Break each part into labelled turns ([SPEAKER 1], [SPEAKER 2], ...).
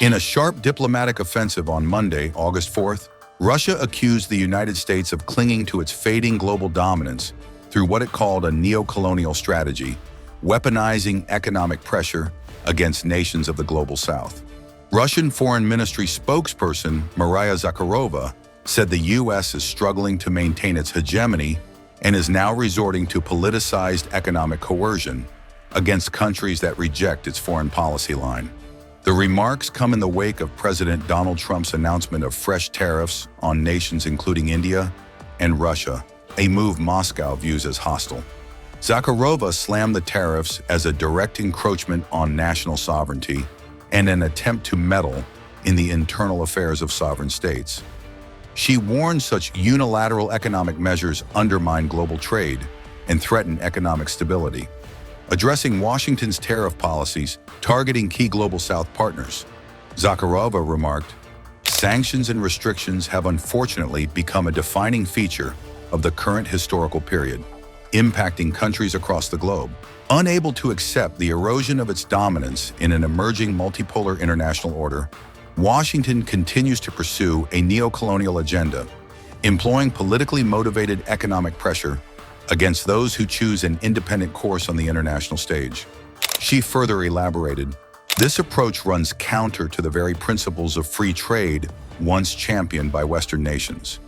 [SPEAKER 1] In a sharp diplomatic offensive on Monday, August 4th, Russia accused the United States of clinging to its fading global dominance through what it called a neocolonial strategy, weaponizing economic pressure against nations of the global South. Russian Foreign Ministry spokesperson Maria Zakharova said the U.S. is struggling to maintain its hegemony and is now resorting to politicized economic coercion against countries that reject its foreign policy line. The remarks come in the wake of President Donald Trump's announcement of fresh tariffs on nations including India and Russia, a move Moscow views as hostile. Zakharova slammed the tariffs as a direct encroachment on national sovereignty and an attempt to meddle in the internal affairs of sovereign states. She warned such unilateral economic measures undermine global trade and threaten economic stability. Addressing Washington's tariff policies targeting key global South partners, Zakharova remarked, "Sanctions and restrictions have unfortunately become a defining feature of the current historical period, impacting countries across the globe. Unable to accept the erosion of its dominance in an emerging multipolar international order, Washington continues to pursue a neocolonial agenda, employing politically motivated economic pressure against those who choose an independent course on the international stage." She further elaborated, "This approach runs counter to the very principles of free trade once championed by Western nations.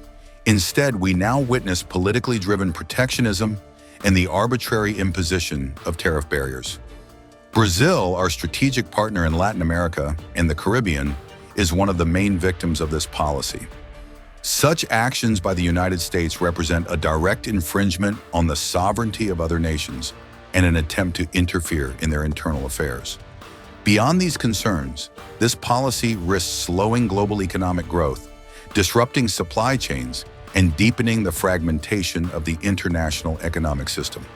[SPEAKER 1] Instead, we now witness politically driven protectionism and the arbitrary imposition of tariff barriers." Brazil, our strategic partner in Latin America and the Caribbean, is one of the main victims of this policy. Such actions by the United States represent a direct infringement on the sovereignty of other nations and an attempt to interfere in their internal affairs. Beyond these concerns, this policy risks slowing global economic growth, disrupting supply chains, and deepening the fragmentation of the international economic system.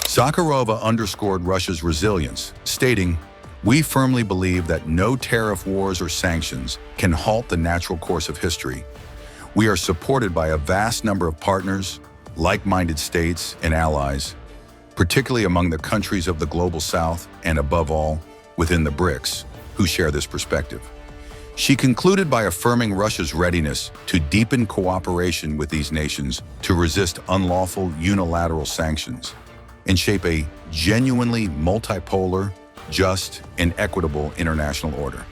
[SPEAKER 1] Zakharova underscored Russia's resilience, stating, "We firmly believe that no tariff wars or sanctions can halt the natural course of history. We are supported by a vast number of partners, like-minded states, and allies, particularly among the countries of the global South and, above all, within the BRICS, who share this perspective." She concluded by affirming Russia's readiness to deepen cooperation with these nations to resist unlawful unilateral sanctions and shape a genuinely multipolar, just, and equitable international order.